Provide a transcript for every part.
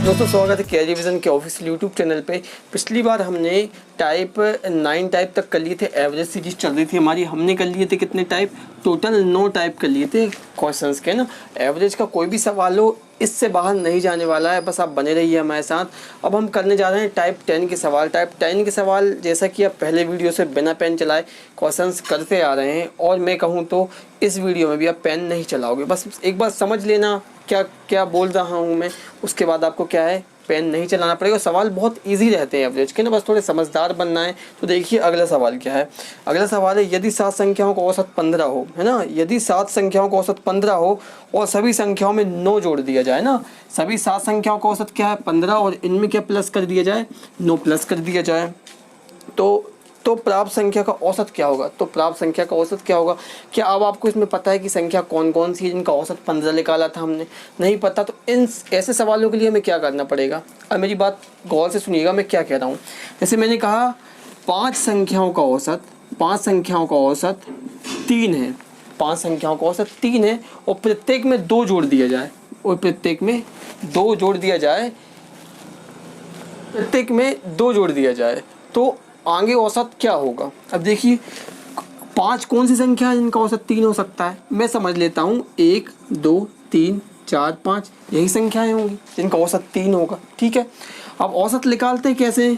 दोस्तों स्वागत है के रिवीजन के ऑफिशियल यूट्यूब चैनल पे। पिछली बार हमने टाइप 9 टाइप तक कर लिए थे। एवरेज सीरीज चल रही थी हमारी, हमने कर लिए थे कितने टाइप, टोटल 9 टाइप कर लिए थे क्वेश्चंस के ना। एवरेज का कोई भी सवाल हो इससे बाहर नहीं जाने वाला है, बस आप बने रहिए हमारे साथ। अब हम करने जा रहे हैं टाइप 10 के सवाल। टाइप 10 के सवाल जैसा कि आप पहले वीडियो से बिना पेन चलाए क्वेश्चंस करते आ रहे हैं, और मैं कहूँ तो इस वीडियो में भी आप पेन नहीं चलाओगे। बस एक बार समझ लेना क्या क्या बोल रहा हूँ मैं, उसके बाद आपको क्या है पेन नहीं चलाना पड़ेगा। सवाल बहुत इजी रहते हैं एवरेज के ना, बस थोड़े समझदार बनना है। तो देखिए अगला सवाल क्या है। अगला सवाल है, यदि 7 संख्याओं का औसत 15 हो, है ना, यदि 7 संख्याओं का औसत 15 हो और सभी संख्याओं में 9 जोड़ दिया जाए ना, सभी 7 संख्याओं का औसत क्या है 15 और इनमें क्या प्लस कर दिया जाए 9 प्लस कर दिया जाए, तो प्राप्त संख्या का औसत क्या होगा। तो प्राप्त संख्या का औसत क्या होगा। क्या अब आपको इसमें पता है कि संख्या कौन कौन सी है जिनका औसत 15 निकाला था हमने, नहीं पता। तो इन ऐसे सवालों के लिए हमें क्या करना पड़ेगा। और मेरी बात गौर से सुनिएगा मैं क्या कह रहा हूँ। जैसे मैंने कहा 5 संख्याओं का औसत 3 है, 5 संख्याओं का औसत 3 है और प्रत्येक में 2 जोड़ दिया जाए, तो आगे औसत क्या होगा। अब देखिए 5 कौन सी संख्या है जिनका औसत 3 हो सकता है। मैं समझ लेता हूँ 1 2 3 4 5 यही संख्याएं होंगी जिनका औसत 3 होगा। ठीक है, अब औसत निकालते हैं कैसे,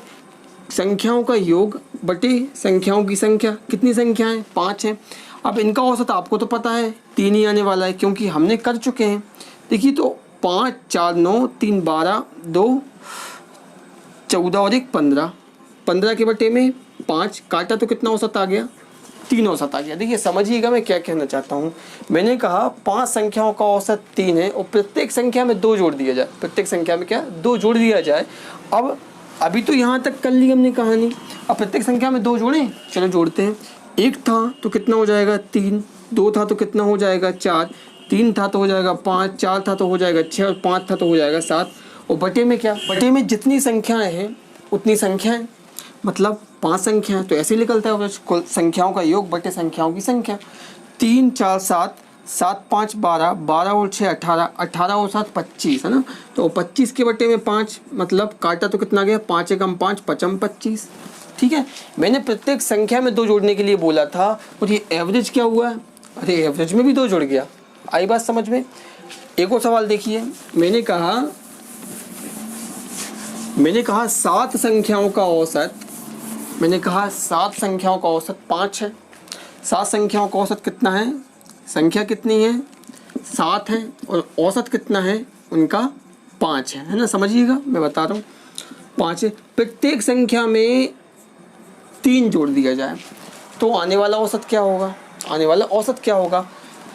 संख्याओं का योग बटे संख्याओं की संख्या। कितनी संख्याएं 5 हैं। अब इनका औसत आपको तो पता है 3 ही आने वाला है क्योंकि हमने कर चुके हैं। देखिए तो 5 4 9 3 12 2 14 और 1 15, 15 के बटे में 5 काटा तो कितना औसत आ गया 3 औसत आ गया। देखिए समझिएगा मैं क्या कहना चाहता हूँ। मैंने कहा 5 संख्याओं का औसत 3 है और प्रत्येक संख्या में 2 जोड़ दिया जाए, प्रत्येक संख्या में क्या 2 जोड़ दिया जाए। अब अभी तो यहाँ तक कर ली हमने कहानी, अब प्रत्येक संख्या में 2 जोड़ें, चलो जोड़ते हैं। 1 था तो कितना हो जाएगा 3, 2 था तो कितना हो जाएगा 4, 3 था तो हो जाएगा 5, 4 था तो हो जाएगा 6 और 5 था तो हो जाएगा 7। और बटे में क्या, बटे में जितनी संख्याएँ हैं उतनी संख्याएँ, मतलब 5 संख्या है तो ऐसे निकलता है कुल संख्याओं का योग बटे संख्याओं की संख्या। 3 4 7, 7 5 12, 12 और 6 18, 18 और 7 25 है ना। तो 25 के बटे में 5, मतलब काटा तो कितना गया 5 एकम 5 पचम 25। ठीक है, मैंने प्रत्येक संख्या में 2 जोड़ने के लिए बोला था और ये एवरेज क्या हुआ, अरे एवरेज में भी 2 जुड़ गया। आई बात समझ में। एक और सवाल देखिए, मैंने कहा 7 संख्याओं का औसत 5 है। 7 संख्याओं का औसत कितना है, संख्या कितनी है 7 है और औसत कितना है उनका 5 है ना। समझिएगा मैं बता रहा हूँ 5 है। प्रत्येक संख्या में 3 जोड़ दिया जाए तो आने वाला औसत क्या होगा,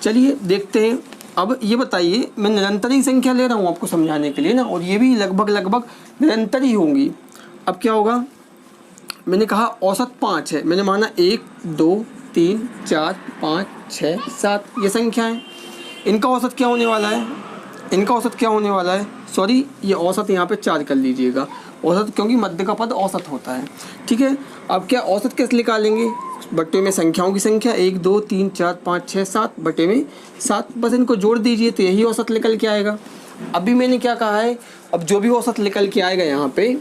चलिए देखते हैं। अब ये बताइए, मैं निरंतर ही संख्या ले रहा हूँ आपको समझाने के लिए ना, और ये भी लगभग निरंतर ही होंगी। अब क्या होगा, मैंने कहा औसत 5 है, मैंने माना 1 2 3 4 5 6 7 ये संख्याएं। इनका औसत क्या होने वाला है, सॉरी ये औसत यहाँ पे 4 कर लीजिएगा, औसत क्योंकि मध्य का पद औसत होता है। ठीक है, अब क्या औसत कैसे निकालेंगे, बट्टे में संख्याओं की संख्या 1 2 3 4 5 6 7 बटे में 7, बस इनको जोड़ दीजिए तो यही औसत निकल के आएगा। अभी मैंने क्या कहा है, अब जो भी औसत निकल के आएगा यहाँ पे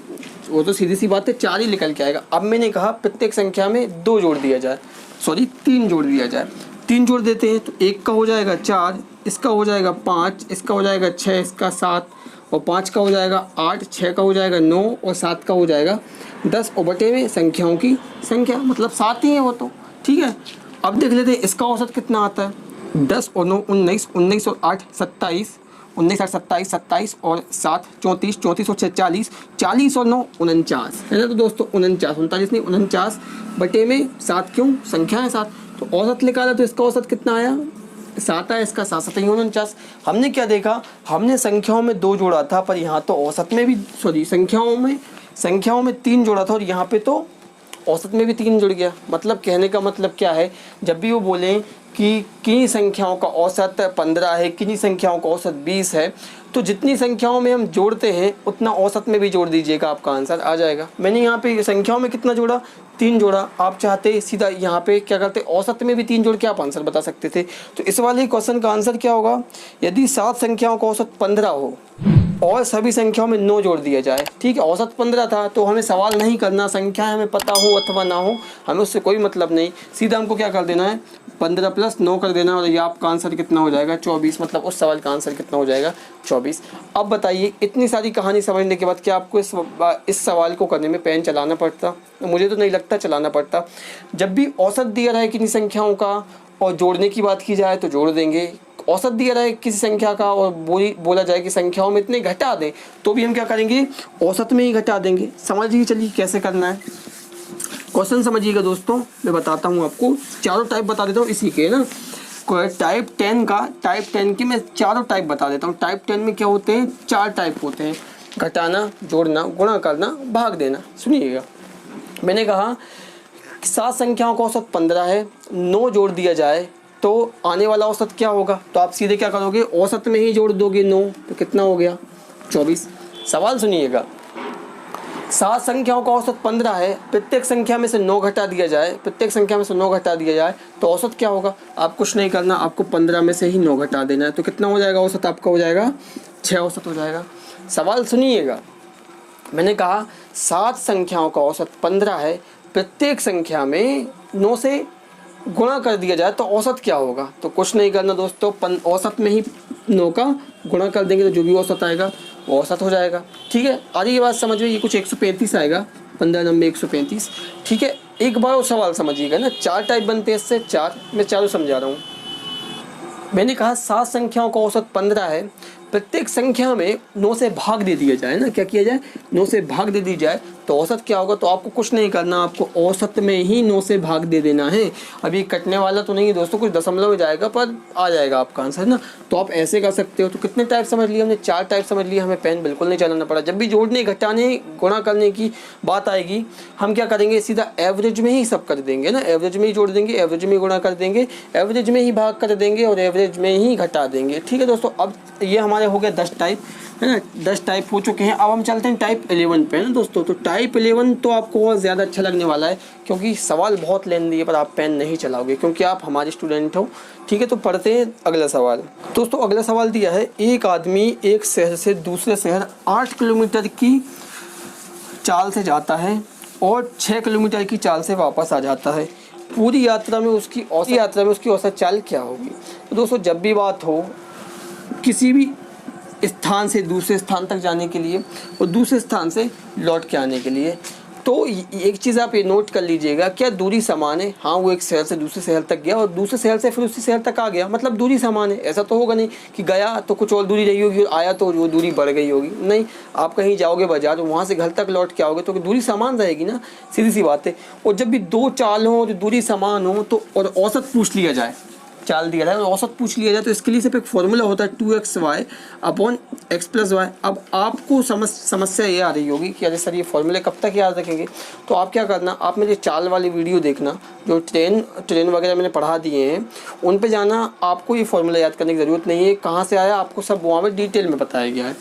वो तो सीधी सी बात है 4 ही निकल के आएगा। अब मैंने कहा प्रत्येक संख्या में 2 जोड़ दिया जाए, सॉरी 3 जोड़ दिया जाए। 3 जोड़ देते हैं तो 1 का हो जाएगा 4, इसका हो जाएगा 5, इसका हो जाएगा 6, इसका 7 और 5 का हो जाएगा 8, 6 का हो जाएगा 9 और 7 का हो जाएगा 10 और बटे में संख्याओं की संख्या, मतलब 7 ही है वो तो। ठीक है, अब देख लेते हैं इसका औसत कितना आता है। 10 और 9 19, 19 और 8 27, 19 8 27, 27 और 7 34, 34 और 6 40, 40 और 9 49 है ना। तो दोस्तों 49, 39 नहीं 49 बटे में 7, क्यों संख्या है 7, तो औसत निकाला तो इसका औसत कितना आया 7 आया, इसका 7 7 ही 49। हमने क्या देखा, हमने संख्याओं में 2 जोड़ा था, पर यहाँ तो औसत में भी संख्याओं में 3 जोड़ा था और यहाँ पे तो औसत में भी 3 जुड़ गया। मतलब कहने का मतलब क्या है, जब भी वो बोलें कि किन्हीं संख्याओं का औसत 15 है, किन्हीं संख्याओं का औसत 20 है, तो जितनी संख्याओं में हम जोड़ते हैं उतना औसत में भी जोड़ दीजिएगा, आपका आंसर आ जाएगा। मैंने यहाँ पे संख्याओं में कितना जोड़ा 3 जोड़ा, आप चाहते सीधा यहाँ पे क्या करते औसत में भी 3 जोड़ के आप आंसर बता सकते थे। तो इस वाले क्वेश्चन का आंसर क्या होगा, यदि 7 संख्याओं का औसत 15 हो और सभी संख्याओं में 9 जोड़ दिया जाए। ठीक है, औसत 15 था तो हमें सवाल नहीं करना, संख्या हमें पता हो अथवा ना हो, हमें उससे कोई मतलब नहीं, सीधा हमको क्या कर देना है 15 + 9 कर देना, और ये आपका आंसर कितना हो जाएगा 24, मतलब उस सवाल का आंसर कितना हो जाएगा 24। अब बताइए इतनी सारी कहानी समझने के बाद क्या आपको इस सवाल को करने में पेन चलाना पड़ता? मुझे तो नहीं लगता चलाना पड़ता। जब भी औसत दिया रहा है किन्हीं संख्याओं का और जोड़ने की बात की जाए तो जोड़ देंगे, औसत दिया रहा है किसी संख्या का और बोला जाए कि संख्याओं में इतने घटा दें तो भी हम क्या करेंगे औसत में ही घटा देंगे। समझिए चलिए कैसे करना है, क्वेश्चन समझिएगा दोस्तों। मैं बताता हूँ आपको, चारों टाइप बता देता हूँ इसी के ना। टाइप 10 के मैं चारों टाइप बता देता हूँ। टाइप 10 में क्या होते हैं, 4 टाइप होते हैं, घटाना, जोड़ना, गुणा करना, भाग देना। सुनिएगा, मैंने कहा 7 संख्याओं का औसत 15 है, 9 जोड़ दिया जाए तो आने वाला औसत क्या होगा? तो आप सीधे क्या करोगे, औसत में ही जोड़ दोगे 9, तो कितना हो गया 24। सवाल सुनिएगा, 7 संख्याओं का औसत 15 है, प्रत्येक संख्या में से 9 घटा दिया जाए, प्रत्येक संख्या में से 9 घटा दिया जाए तो औसत क्या होगा? आप कुछ नहीं करना, आपको 15 में से ही 9 घटा देना है, तो कितना हो जाएगा औसत आपका? हो जाएगा 6 औसत हो जाएगा। सवाल सुनिएगा, मैंने कहा 7 संख्याओं का औसत 15 है, प्रत्येक संख्या में 9 से गुणा कर दिया जाए तो औसत क्या होगा? तो कुछ नहीं करना दोस्तों, औसत में ही 9 का गुणा कर देंगे तो जो भी औसत आएगा वो औसत हो जाएगा। ठीक है, आधी ये बात समझ में, ये कुछ 135 आएगा, 15 नंबर 135। ठीक है, एक बार और सवाल समझिएगा ना, 4 टाइप बनते हैं इससे, 4 मैं चारों समझा रहा हूँ। मैंने कहा 7 संख्याओं का औसत 15 है, प्रत्येक संख्या में 9 से भाग दे दिया जाए ना, क्या किया जाए 9 से भाग दे दी जाए तो औसत क्या होगा? तो आपको कुछ नहीं करना, आपको औसत में ही 9 से भाग दे देना है। अभी कटने वाला तो नहीं है दोस्तों, कुछ दशमलव में जाएगा पर आ जाएगा आपका आंसर ना। तो आप ऐसे कर सकते हो। तो कितने टाइप समझ लिए हमने? 4 टाइप समझ लिए, हमें पेन बिल्कुल नहीं चलाना पड़ा। जब भी जोड़ने, घटाने, गुणा करने की बात आएगी हम क्या करेंगे, सीधा एवरेज में ही सब कर देंगे ना, एवरेज में ही जोड़ देंगे, एवरेज में ही गुणा कर देंगे, एवरेज में ही भाग कर देंगे और एवरेज में ही घटा देंगे। ठीक है दोस्तों, अब ये हमारे हो गए 10 टाइप, है ना, 10 टाइप हो चुके हैं। अब हम चलते हैं टाइप 11 पे ना दोस्तों। तो टाइप 11 तो आपको और ज़्यादा अच्छा लगने वाला है क्योंकि सवाल बहुत लेंदी है, पर आप पेन नहीं चलाओगे क्योंकि आप हमारे स्टूडेंट हो। ठीक है, तो पढ़ते हैं अगला सवाल। दोस्तों अगला सवाल दिया है, एक आदमी एक शहर से दूसरे शहर 8 किलोमीटर की चाल से जाता है और 6 किलोमीटर की चाल से वापस आ जाता है। पूरी यात्रा में उसकी औसत चाल क्या होगी? तो दोस्तों जब भी बात हो किसी भी स्थान से दूसरे स्थान तक जाने के लिए और दूसरे स्थान से लौट के आने के लिए, तो एक चीज़ आप ये नोट कर लीजिएगा, क्या दूरी समान है? हाँ, वो एक शहर से दूसरे शहर तक गया और दूसरे शहर से फिर उसी शहर तक आ गया, मतलब दूरी समान है। ऐसा तो होगा नहीं कि गया तो कुछ और दूरी रही होगी और आया तो वो दूरी बढ़ गई होगी। नहीं, आप कहीं जाओगे बाजार, वहाँ से घर तक लौट के आओगे तो दूरी समान रहेगी ना, सीधी सी बात है। और जब भी 2 चाल हो जो दूरी समान हो तो और औसत पूछ लिया जाए, चाल दिया जाए और औसत पूछ लिया जाए तो इसके लिए सिर्फ एक फॉर्मूला होता है 2xy अपॉन x + y। अब आपको समस्या ये आ रही होगी कि अरे सर ये फॉर्मूले कब तक याद रखेंगे? तो आप क्या करना, आप मेरे चाल वाली वीडियो देखना, जो ट्रेन वगैरह मैंने पढ़ा दिए हैं उन पे जाना। आपको ये फॉर्मूला याद करने की ज़रूरत नहीं है, कहाँ से आया आपको सब वहाँ में डिटेल में बताया गया है।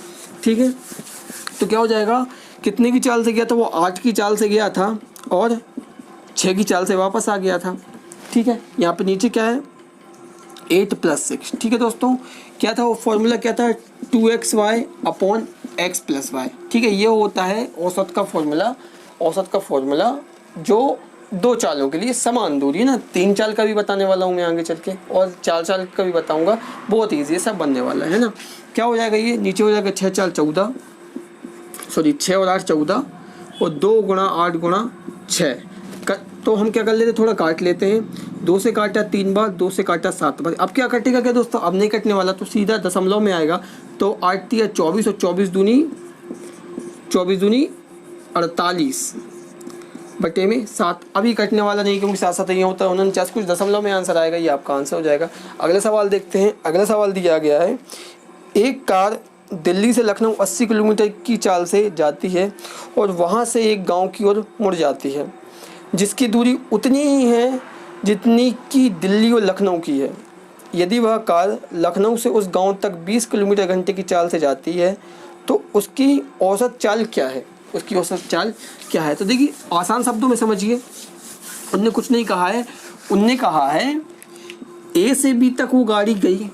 ठीक है, तो क्या हो जाएगा, कितने की चाल से गया था? वो 8 की चाल से गया था और 6 की चाल से वापस आ गया था। ठीक है, यहाँ पे नीचे क्या है 8 + 6। ठीक है दोस्तों, क्या था वो फॉर्मूला, क्या था 2xy अपॉन x + y। ठीक है, ये होता है औसत का फॉर्मूला। औसत का फॉर्मूला जो 2 चालों के लिए समान दूरी है ना, 3 चाल का भी बताने वाला हूँ मैं आगे चल के और 4 चाल का भी बताऊँगा, बहुत ईजी है, सब बनने वाला है ना। क्या हो जाएगा, ये नीचे हो जाएगा 6 4 14, सॉरी 6 और 8 14 और 2 × 8 × 6। तो हम क्या कर लेते हैं, थोड़ा काट लेते हैं। 2 से काटा 3 बार, 2 से काटा 7 बार। अब क्या कटेगा क्या दोस्तों, अब नहीं कटने वाला, तो सीधा दशमलव में आएगा। तो 8 × 24 और 24 दूनी 48 बटे में 7। अभी कटने वाला नहीं क्योंकि 7 7 ये होता है 49, कुछ दशमलव में आंसर आएगा, ये आपका आंसर हो जाएगा। अगला सवाल देखते हैं। अगला सवाल दिया गया है, एक कार दिल्ली से लखनऊ 80 किलोमीटर की चाल से जाती है और वहाँ से एक गाँव की ओर मुड़ जाती है, जिसकी दूरी उतनी ही है जितनी कि दिल्ली और लखनऊ की है। यदि वह कार लखनऊ से उस गांव तक 20 किलोमीटर घंटे की चाल से जाती है तो उसकी औसत चाल क्या है? उसकी औसत चाल क्या है? तो देखिए आसान शब्दों में समझिए, उनने कुछ नहीं कहा है, उनने कहा है A से B तक वो गाड़ी गई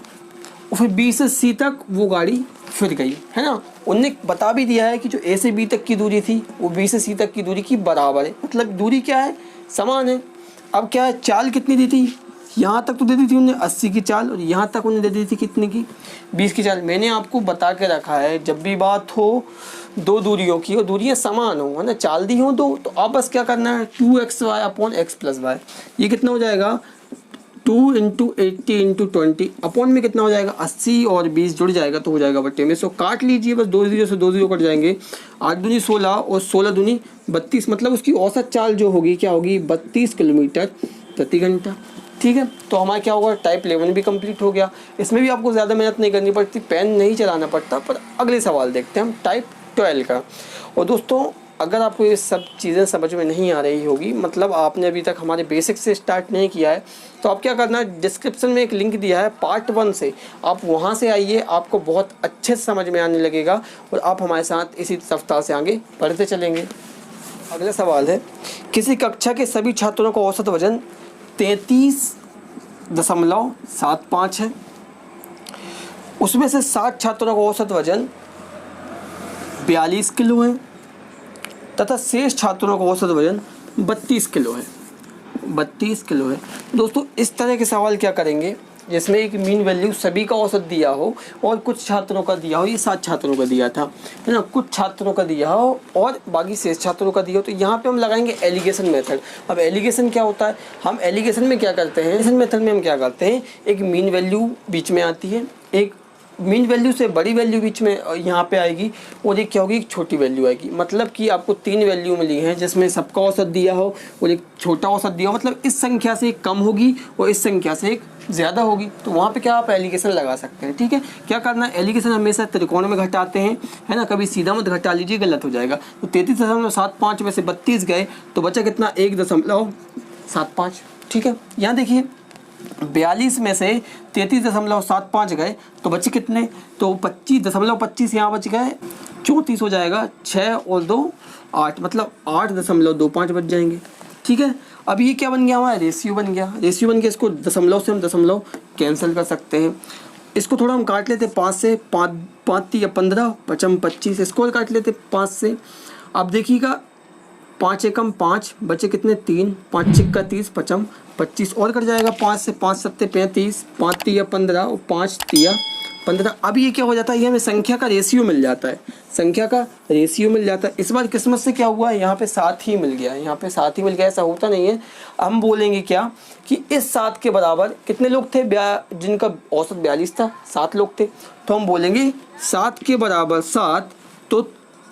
और फिर B से C तक वो गाड़ी फिर गई, है ना। उनने बता भी दिया है कि जो ए से बी तक की दूरी थी वो बी से सी तक की दूरी की बराबर है, मतलब दूरी क्या है, समान है। अब क्या है, चाल कितनी दी थी, यहाँ तक तो दे दी थी उन्हें 80 की चाल, और यहाँ तक उन्हें दे दी थी कितने की, 20 की चाल। मैंने आपको बता के रखा है जब भी बात हो दो दूरियों की और दूरियां समान हो, है ना, चाल दी हो दो, तो अब बस क्या करना है, 2xy upon x plus Y. ये कितना हो जाएगा, 2 इंटू 80 इंटू 20 अपॉन में कितना हो जाएगा, 80 और 20 जुड़ जाएगा तो हो जाएगा बट्टे में। सो काट लीजिए, बस 2 जीरो से 2 जीरो कट जाएंगे। 8 दूनी 16 और 16 दूनी 32, मतलब उसकी औसत चाल जो होगी क्या होगी, 32 किलोमीटर प्रति घंटा। ठीक है, तो हमारा क्या होगा, टाइप 11 भी कंप्लीट हो गया। इसमें भी आपको ज़्यादा मेहनत नहीं करनी पड़ती, पेन नहीं चलाना पड़ता। पर अगले सवाल देखते हैं हम टाइप 12 का। और दोस्तों अगर आपको ये सब चीज़ें समझ में नहीं आ रही होगी, मतलब आपने अभी तक हमारे बेसिक से स्टार्ट नहीं किया है, तो आप क्या करना है, डिस्क्रिप्शन में एक लिंक दिया है पार्ट 1 से, आप वहाँ से आइए, आपको बहुत अच्छे से समझ में आने लगेगा और आप हमारे साथ इसी सप्ताह से आगे बढ़ते चलेंगे। अगला सवाल है, किसी कक्षा के सभी छात्रों का औसत वजन 33.75 है, उसमें से 60 छात्रों का औसत वजन 42 किलो है तथा शेष छात्रों का औसत वजन 32 किलो है। 32 किलो है। दोस्तों इस तरह के सवाल क्या करेंगे जिसमें एक मीन वैल्यू सभी का औसत दिया हो और कुछ छात्रों का दिया हो, ये 7 छात्रों का दिया था, है ना, कुछ छात्रों का दिया हो और बाकी शेष छात्रों का दिया हो, तो यहाँ पे हम लगाएंगे एलिगेशन मेथड। अब एलिगेशन क्या होता है, हम एलिगेशन में क्या करते हैं, एलिगेशन मेथड में हम क्या करते हैं, एक मीन वैल्यू बीच में आती है, एक मीन वैल्यू से बड़ी वैल्यू बीच में यहाँ पे आएगी और एक क्या होगी, एक छोटी वैल्यू आएगी। मतलब कि आपको 3 वैल्यू मिली हैं जिसमें सबका औसत दिया हो और एक छोटा औसत दिया हो, मतलब इस संख्या से एक कम होगी और इस संख्या से एक ज़्यादा होगी, तो वहाँ पे क्या आप एलिगेशन लगा सकते हैं। ठीक है, क्या करना है, एलिगेशन हमेशा त्रिकोण में घटाते हैं, है ना, कभी सीधा मत घटा लीजिए, गलत हो जाएगा। तो 33.75 में से 32 गए तो बचा कितना, 1.75। ठीक है, यहाँ देखिए 42 में से 33.75 गए तो बचे कितने, तो 25.25 यहाँ बच गए, 34 हो जाएगा, 6 और 2 8, मतलब 8.25 बच जाएंगे। ठीक है, अब ये क्या बन गया, हमारा रेशियो बन गया। रेशियो बन गया, इसको दशमलव से हम दशमलव कैंसिल कर सकते हैं। इसको थोड़ा हम काट लेते 5 से, 5 या 15, 5 25, इसको काट लेते 5 से। अब देखिएगा 5 एकम 5 बचे कितने, 3, 5 छिक्का 30, 5 25 और कट जाएगा 5 से, 5 सत्ते 35, 5 तिया 15 और 5 तिया 15। अब ये क्या हो जाता है, ये हमें संख्या का रेशियो मिल जाता है, संख्या का रेशियो मिल जाता है। इस बार किस्मत से क्या हुआ है, यहाँ पे 7 ही मिल गया, यहाँ पे 7 ही मिल गया, ऐसा होता नहीं है। हम बोलेंगे क्या कि इस 7 के बराबर कितने लोग थे, जिनका औसत 42 था, 7 लोग थे, तो हम बोलेंगे 7 के बराबर 7 तो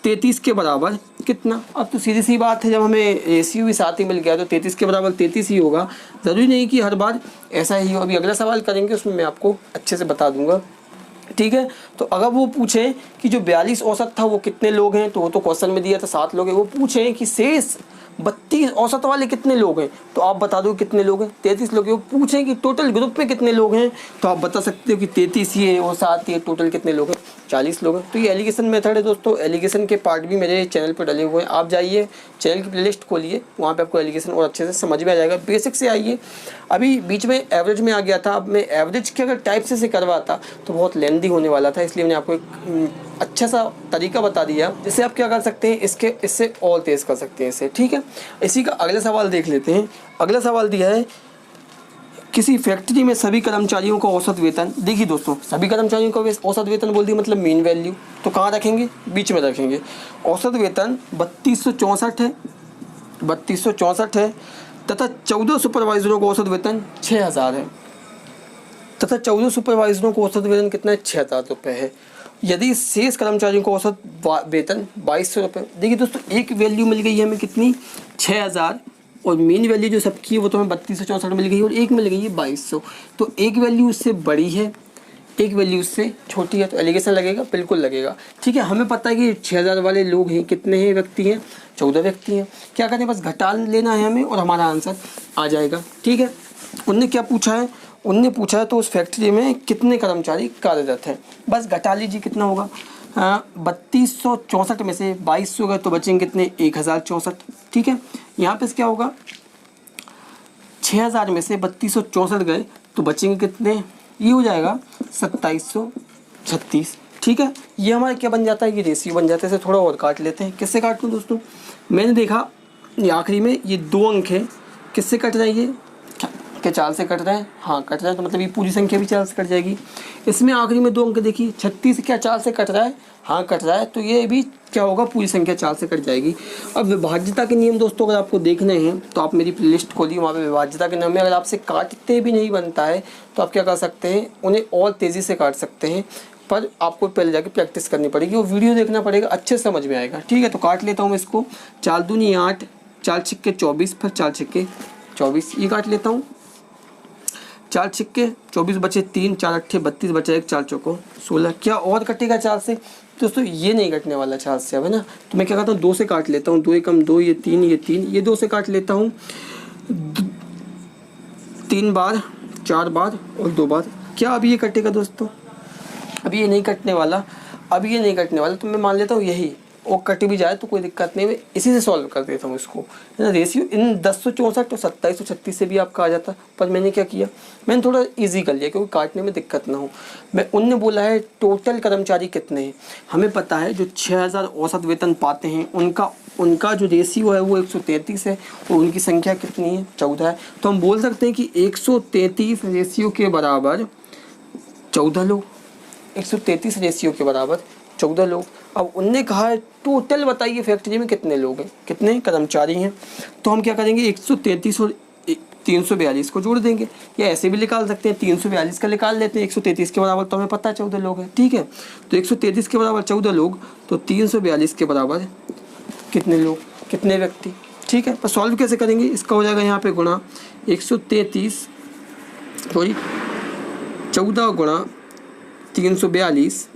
33 के बराबर कितना। अब तो सीधी सी बात है, जब हमें रेशियो भी 7 ही मिल गया तो 33 के बराबर 33 ही होगा, ज़रूरी नहीं कि हर बार ऐसा ही हो। अभी अगला सवाल करेंगे उसमें मैं आपको अच्छे से बता दूंगा। ठीक है, तो अगर वो पूछें कि जो 42 औसत था वो कितने लोग हैं, तो वो तो क्वेश्चन में दिया था 7 लोग हैं। वो पूछें कि शेष 32 औसत वाले कितने लोग हैं, तो आप बता दो कितने लोग हैं, 33 लोग हैं। वो पूछें कि टोटल ग्रुप में कितने लोग हैं, तो आप बता सकते हो कि 33 ही है और 7 ही है, टोटल कितने लोग हैं, 40 लोग हैं। तो ये एलिगेशन मेथड है दोस्तों। एलिगेशन के पार्ट भी मेरे चैनल पर डले हुए हैं, आप जाइए चैनल की प्लेलिस्ट खोलिए, वहाँ पे आपको एलिगेशन और अच्छे से समझ में आ जाएगा। बेसिक से आइए, अभी बीच में एवरेज में आ गया था। अब मैं एवरेज के अगर टाइप से करवाता तो बहुत लेंदी होने वाला था, इसलिए मैंने आपको एक अच्छा सा तरीका बता दिया जिससे आप क्या कर सकते हैं, इससे और तेज़ कर सकते हैं इसे। ठीक है, इसी का अगला सवाल देख लेते हैं। अगला सवाल दिया है, किसी फैक्ट्री में सभी कर्मचारियों का औसत वेतन। देखिए दोस्तों, सभी कर्मचारियों का औसत वेतन बोल दिया, मतलब मीन वैल्यू, तो कहाँ रखेंगे, बीच में रखेंगे। औसत वेतन 3264 है, 3264 है तथा 14 सुपरवाइजरों का औसत वेतन 6000 है, तथा 14 सुपरवाइजरों को औसत वेतन कितना है, 6000 रुपये है। यदि शेष कर्मचारियों को औसत वेतन 2200 रुपये। देखिए दोस्तों, एक वैल्यू मिल गई है हमें कितनी, 6000, और मेन वैल्यू जो सबकी है वो तो हमें 3264 मिल गई और एक मिल गई है 2200। तो एक वैल्यू उससे बड़ी है, एक वैल्यू उससे छोटी है, तो एलिगेशन लगेगा, बिल्कुल लगेगा। ठीक है, हमें पता है कि 6000 वाले लोग हैं, कितने हैं व्यक्ति हैं, 14 व्यक्ति हैं। क्या करें, बस घटा लेना है हमें और हमारा आंसर आ जाएगा। ठीक है, उनने क्या पूछा है, उनने पूछा है तो उस फैक्ट्री में कितने कर्मचारी कार्यरत हैं, बस घटा लीजिए कितना होगा। 3264 में से 2200 गए तो बचेंगे कितने, 1064। ठीक है, यहाँ पे क्या होगा, 6000 में से 3264 गए तो बचेंगे कितने, ये हो जाएगा 2736। ठीक है, ये हमारा क्या बन जाता है, ये रेशियो बन जाता है। इसे थोड़ा और काट लेते हैं। किससे काट लूँ दोस्तों, मैंने देखा ये आखिरी में ये 2 अंक है, किससे कट रहा है, ये क्या 4 से कट रहा है, हाँ कट रहा है, तो मतलब ये पूरी संख्या भी 4 से कट जाएगी। इसमें आखिरी में 2 अंक देखिए, 36 क्या 4 से कट रहा है, हाँ कट रहा है, तो ये भी क्या होगा, पूरी संख्या 4 से कट जाएगी। अब विभाज्यता के नियम दोस्तों अगर आपको देखने हैं तो आप मेरी प्लेलिस्ट खोलिए, वहाँ पे विभाज्यता के नियम में अगर आपसे काटते भी नहीं बनता है तो आप क्या कर सकते हैं, उन्हें और तेज़ी से काट सकते हैं, पर आपको पहले जाके प्रैक्टिस करनी पड़ेगी, वो वीडियो देखना पड़ेगा, अच्छे से समझ में आएगा। ठीक है, तो काट लेता हूँ मैं इसको। 4 दूनी 8, 4 छिक्के 24, फिर 4 छिक्के 24, ये काट लेता हूँ। 4 छिक्के 24 बचे 3, 4 अट्ठे 32 बचा 1, 4 चौको 16। क्या और कटेगा 4 से दोस्तों, ये नहीं कटने वाला 4 से अब, है ना। तो मैं क्या करता हूँ, 2 से काट लेता हूँ, 2 एकम 2, ये 3, ये 3, ये 2 से काट लेता हूँ 3 बार, 4 बार और 2 बार। क्या अभी ये कटेगा दोस्तों, अभी ये नहीं कटने वाला, अभी ये नहीं कटने वाला, तो मैं मान लेता हूँ यही, वो कट भी जाए तो कोई दिक्कत नहीं, मैं इसी से सॉल्व कर देता हूँ इसको, है ना। रेशियो इन 1064 और 2736 से भी आपका आ जाता, पर मैंने क्या किया, मैंने थोड़ा इजी कर लिया क्योंकि काटने में दिक्कत ना हो। मैं उनने बोला है टोटल कर्मचारी कितने हैं, हमें पता है जो 6000 औसत वेतन पाते हैं उनका जो रेशियो है वो 133 है, और उनकी संख्या कितनी है, 14 है। तो हम बोल सकते हैं कि 133 रेशियो के बराबर 14 लोग, 133 रेशियो के बराबर 14 लोग। अब उनने कहा है टोटल बताइए फैक्ट्री में कितने लोग हैं, कितने कर्मचारी हैं, तो हम क्या करेंगे 133 और 342 को जोड़ देंगे, या ऐसे भी निकाल सकते हैं, 342 का निकाल लेते हैं, 133 के बराबर तो हमें पता है 14 लोग हैं। ठीक है, तो 133 के बराबर 14 लोग, तो 342 के बराबर कितने लोग, कितने व्यक्ति। ठीक है, पर सॉल्व कैसे करेंगे, इसका हो जाएगा यहाँ पे गुणा 133 सॉरी 14 गुणा 342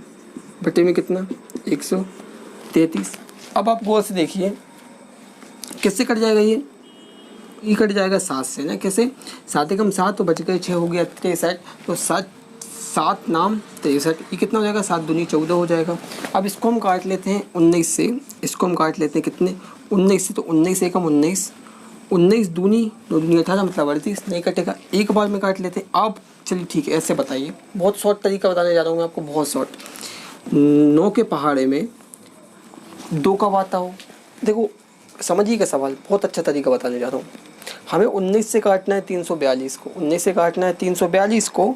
बटे में कितना 133। अब आप गौर से देखिए किससे कट जाएगा, ये कट जाएगा 7 से ना। कैसे, 7 एकम 7 तो बच गए 6 हो गया 63, तो 7 नाम 63, ये कितना हो जाएगा 7 दूनी 14 हो जाएगा। अब इसको हम काट लेते हैं 19 से, इसको हम काट लेते हैं कितने 19 से, तो 19 एकम 19, 19 दूनी 2 दूनी 18 मतलब 38, नहीं कटेगा, एक बार में काट लेते हैं। अब चलिए ठीक है, ऐसे बताइए, बहुत शॉर्ट तरीका बताने जा रहा हूँ मैं आपको, बहुत शॉर्ट। 9 के पहाड़े में 2 कब आता हो, देखो समझिएगा सवाल, बहुत अच्छा तरीका बताने जा रहा हूँ। हमें 19 से काटना है 342 को, 19 से काटना है 342 को,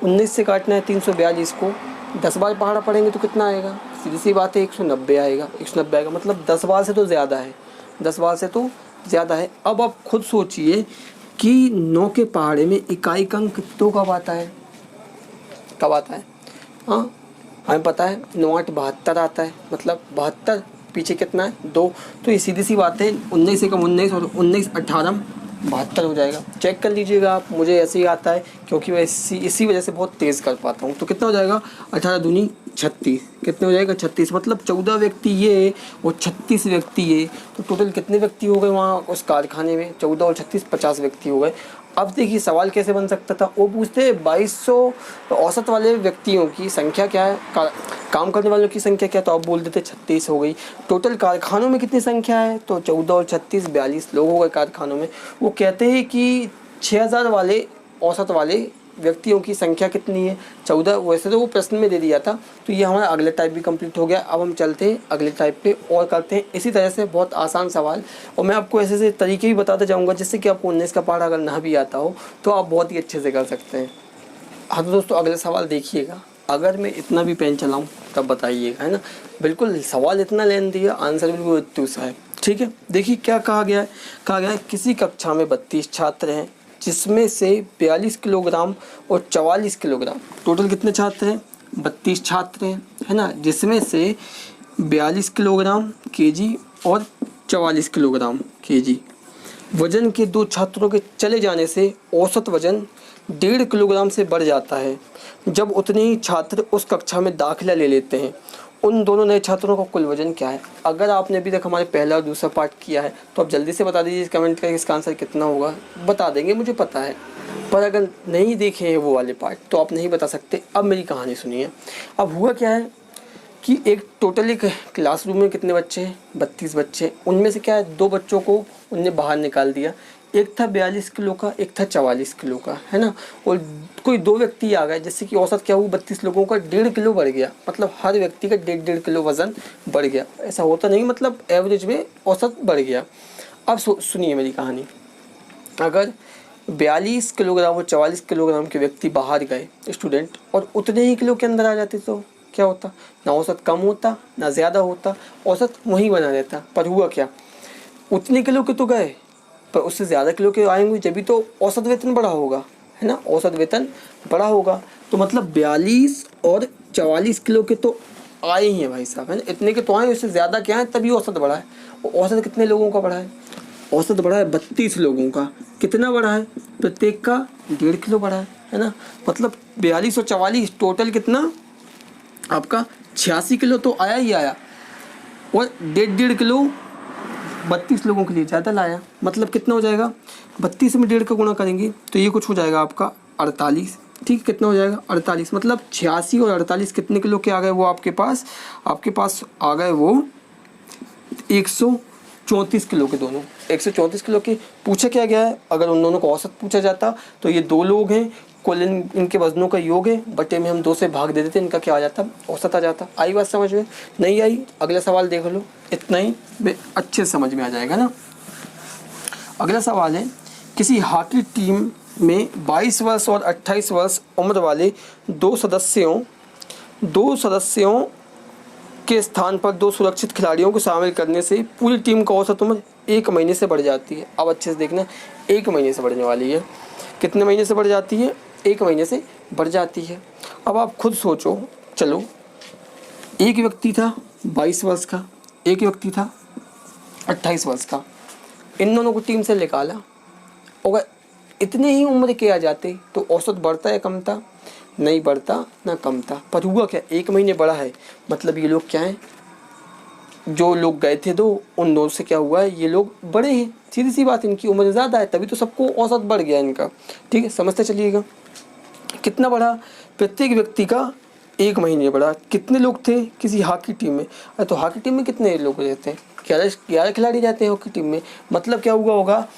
19 से काटना है 342 को, 10 बार पहाड़ा पड़ेंगे तो कितना आएगा, सीधी सी बात है 190 आएगा, 190 आएगा, मतलब 10 बार से तो ज़्यादा है, 10 बार से तो ज़्यादा है। अब आप खुद सोचिए कि 9 के पहाड़े में इकाई अंक तो कब आता है, कब आता है, हाँ हमें पता है 9 8 72 आता है, मतलब 72 पीछे कितना है 2, तो ये सीधी सी बात है 19 एकम 19 और 19 18 72 हो जाएगा। चेक कर लीजिएगा आप, मुझे ऐसे ही आता है क्योंकि मैं इसी वजह से बहुत तेज़ कर पाता हूँ। तो कितना हो जाएगा 18 दूनी 36, कितने हो जाएगा 36, मतलब 14 व्यक्ति ये और 36 व्यक्ति ये, तो टोटल कितने व्यक्ति हो गए वहाँ उस कारखाने में, 14 और 36 50 व्यक्ति हो गए। अब देखिए सवाल कैसे बन सकता था, वो पूछते 2200 औसत वाले व्यक्तियों की संख्या क्या है, काम करने वालों की संख्या क्या, तो आप बोल देते 36 हो गई। टोटल कारखानों में कितनी संख्या है, तो 14 और 36 42 लोग हो गए कारखानों में। वो कहते हैं कि 6000 वाले औसत वाले व्यक्तियों की संख्या कितनी है, 14। वैसे तो वो प्रश्न में दे दिया था। तो ये हमारा अगले टाइप भी कंप्लीट हो गया। अब हम चलते हैं अगले टाइप पे और करते हैं इसी तरह से बहुत आसान सवाल, और मैं आपको ऐसे ऐसे तरीके भी बताता जाऊँगा जिससे कि आपको 19 का पहाड़ा अगर ना भी आता हो तो आप बहुत ही अच्छे से कर सकते हैं। हाँ तो दोस्तों अगले सवाल देखिएगा, अगर मैं इतना भी पेन चलाऊँ तब बताइएगा, है ना। बिल्कुल सवाल इतना लेंथी है, आंसर बिल्कुल इतना सा है। ठीक है, देखिए क्या कहा गया है, कहा गया है किसी कक्षा में 32 छात्र हैं जिसमें से 42 किलोग्राम और 44 किलोग्राम, टोटल कितने छात्र हैं 32 छात्र हैं, है ना, जिसमें से 42 किलोग्राम केजी और 44 किलोग्राम केजी वजन के 2 छात्रों के चले जाने से औसत वजन 1.5 किलोग्राम से बढ़ जाता है। जब उतने ही छात्र उस कक्षा में दाखिला ले लेते हैं, उन दोनों नए छात्रों का कुल वजन क्या है। अगर आपने अभी तक हमारे पहला और दूसरा पार्ट किया है तो आप जल्दी से बता दीजिए कमेंट करके इसका आंसर कितना होगा, बता देंगे मुझे पता है। पर अगर नहीं देखे हैं वो वाले पार्ट तो आप नहीं बता सकते। अब मेरी कहानी सुनिए। अब हुआ क्या है कि एक क्लासरूम में कितने बच्चे हैं 32 बच्चे, उनमें से क्या है 2 बच्चों को उनने बाहर निकाल दिया, एक था 42 किलो का, एक था 44 किलो का, है ना। और कोई दो व्यक्ति आ गए, जैसे कि औसत क्या हुआ 32 लोगों का 1.5 किलो बढ़ गया, मतलब हर व्यक्ति का 1.5 किलो वजन बढ़ गया। ऐसा होता नहीं, मतलब एवरेज में औसत बढ़ गया। अब सुनिए मेरी कहानी। अगर 42 किलोग्राम और 44 किलोग्राम के व्यक्ति बाहर गए स्टूडेंट, और उतने ही किलो के अंदर आ जाते तो क्या होता? ना औसत कम होता ना ज़्यादा होता, औसत वहीं बना रहता। पर हुआ क्या, उतने किलो के तो गए, पर उससे ज़्यादा किलो के आएंगे, जब भी तो औसत वेतन बढ़ा होगा, है ना, औसत वेतन बढ़ा होगा। तो मतलब 42 और 44 किलो के तो आए ही हैं भाई साहब, है ना, इतने के तो आए, उससे ज़्यादा क्या है, तभी औसत बढ़ा है। और औसत कितने लोगों का बढ़ा है? औसत बढ़ा है 32 लोगों का। कितना बढ़ा है? प्रत्येक का 1.5 किलो बढ़ा है ना। मतलब 42 और 44 टोटल कितना आपका 86 किलो तो आया ही आया, और 1.5 किलो 32 लोगों के लिए ज़्यादा लाया। मतलब कितना हो जाएगा, 32 में 1.5 का गुणा करेंगे तो ये कुछ हो जाएगा आपका 48। ठीक, कितना हो जाएगा 48। मतलब 86 और 48 कितने किलो के आ गए वो आपके पास आ गए वो 134 किलो के दोनों। 134 किलो के पूछा क्या गया है, अगर उन दोनों को औसत पूछा जाता तो ये दो लोग हैं, कुल इनके वजनों का योग है, बटे में हम 2 से भाग दे देते, इनका क्या आ जाता, औसत आ जाता। आई बात समझ में? नहीं आई? अगला सवाल देख लो, इतना ही अच्छे से समझ में आ जाएगा ना। अगला सवाल है, किसी हॉकी टीम में 22 वर्ष और 28 वर्ष उम्र वाले दो सदस्यों के स्थान पर 2 सुरक्षित खिलाड़ियों को शामिल करने से पूरी टीम का औसत उम्र 1 महीने से बढ़ जाती है। अब अच्छे से देखना, 1 महीने से बढ़ने वाली है। कितने महीने से बढ़ जाती है? 1 महीने से बढ़ जाती है। अब आप खुद सोचो, चलो एक व्यक्ति था 22 वर्ष का, एक व्यक्ति था 28 वर्ष का, इन दोनों को टीम से निकाला। अगर इतने ही उम्र के आ जाते तो औसत बढ़ता या कम था? नहीं बढ़ता ना कम था। पर हुआ क्या, 1 महीने बढ़ा है, मतलब ये लोग क्या हैं, जो लोग गए थे दो, उन दो से क्या हुआ है, ये लोग बड़े हैं, सीधी सी बात, इनकी उम्र ज़्यादा है, तभी तो सबको औसत बढ़ गया इनका। ठीक है, समझते चलिएगा। कितना बढ़ा? प्रत्येक व्यक्ति का 1 महीने बढ़ा। कितने लोग थे किसी हॉकी टीम में? तो हॉकी टीम में कितने लोग रहते हैं? 11 खिलाड़ी रहते हैं हॉकी टीम में। मतलब क्या हुआ होगा,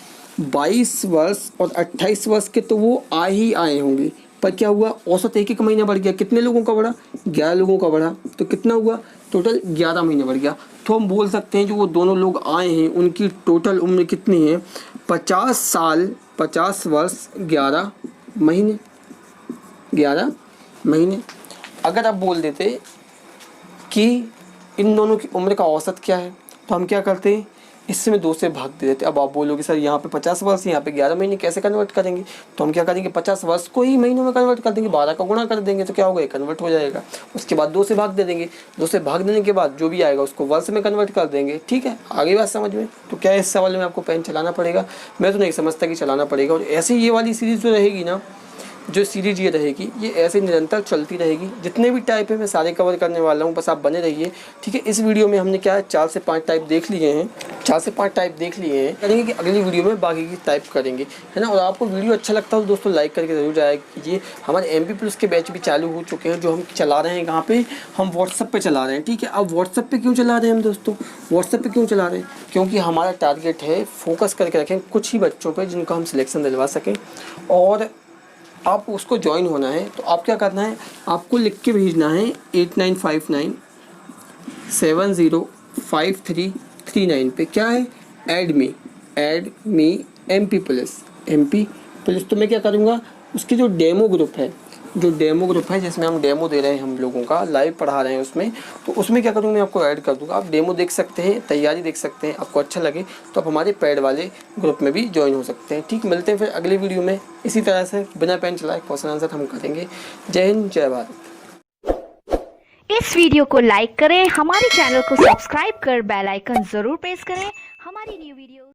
22 वर्ष और 28 वर्ष के तो वो आए होंगे, पर क्या हुआ, औसत 1 महीना बढ़ गया। कितने लोगों का बढ़ा? 11 लोगों का बढ़ा। तो कितना हुआ, टोटल 11 महीने बढ़ गया। तो हम बोल सकते हैं जो वो दोनों लोग आए हैं उनकी टोटल उम्र कितनी है, 50 साल 50 वर्ष 11 महीने। 11 महीने। अगर आप बोल देते कि इन दोनों की उम्र का औसत क्या है, तो हम क्या करते हैं, इससे में 2 से भाग दे देते। अब आप बोलोगे सर यहाँ पे 50 वर्ष, यहाँ पे 11 महीने, कैसे कन्वर्ट करेंगे? तो हम क्या करेंगे, 50 वर्ष को ही महीनों में कन्वर्ट कर देंगे, 12 का गुणा कर देंगे, तो क्या होगा, कन्वर्ट हो जाएगा। उसके बाद 2 से भाग दे देंगे, 2 से भाग देने के बाद जो भी आएगा उसको वर्ष में कन्वर्ट कर देंगे। ठीक है, आगे बात समझ में? तो क्या इस सवाल में आपको पेन चलाना पड़ेगा? मैं तो नहीं समझता कि चलाना पड़ेगा। और ऐसे ये वाली सीरीज़ जो रहेगी ना, जो सीरीज ये रहेगी, ये ऐसे निरंतर चलती रहेगी। जितने भी टाइप है मैं सारे कवर करने वाला हूँ, बस आप बने रहिए। ठीक है, इस वीडियो में हमने क्या है, 4 से 5 टाइप देख लिए हैं, 4 से 5 टाइप देख लिए हैं। करेंगे कि अगली वीडियो में बाकी की टाइप करेंगे, है ना। और आपको वीडियो अच्छा लगता हो तो दोस्तों लाइक करके ज़रूर जाया कीजिए। हमारे MP+ के बैच भी चालू हो चुके हैं, जो हम चला रहे हैं कहाँ पे, हम व्हाट्सएप पे चला रहे हैं। ठीक है, अब व्हाट्सएप पे क्यों चला रहे हैं हम दोस्तों, व्हाट्सएप पे क्यों चला रहे हैं, क्योंकि हमारा टारगेट है फोकस करके रखें कुछ ही बच्चों पर जिनको हम सिलेक्शन दिलवा सकें। और आप उसको ज्वाइन होना है तो आप क्या करना है, आपको लिख के भेजना है 8959705339 पे। क्या है, ऐड मी MP+। तो मैं क्या करूँगा, उसके जो डेमो ग्रुप है जिसमें हम डेमो दे रहे हैं, हम लोगों का लाइव पढ़ा रहे हैं उसमें, तो उसमें क्या करूँगा, मैं आपको ऐड कर दूँगा। आप डेमो देख सकते हैं, तैयारी देख सकते हैं, आपको अच्छा लगे तो आप हमारे पेड वाले ग्रुप में भी ज्वाइन हो सकते हैं। ठीक, मिलते हैं फिर अगली वीडियो में इसी तरह से बिना पेन चलाए क्वेश्चन आंसर हम करेंगे। जय हिंद, जय भारत। इस वीडियो को लाइक करें, हमारे चैनल को सब्सक्राइब कर बेल आइकन जरूर प्रेस करें हमारी न्यू वीडियो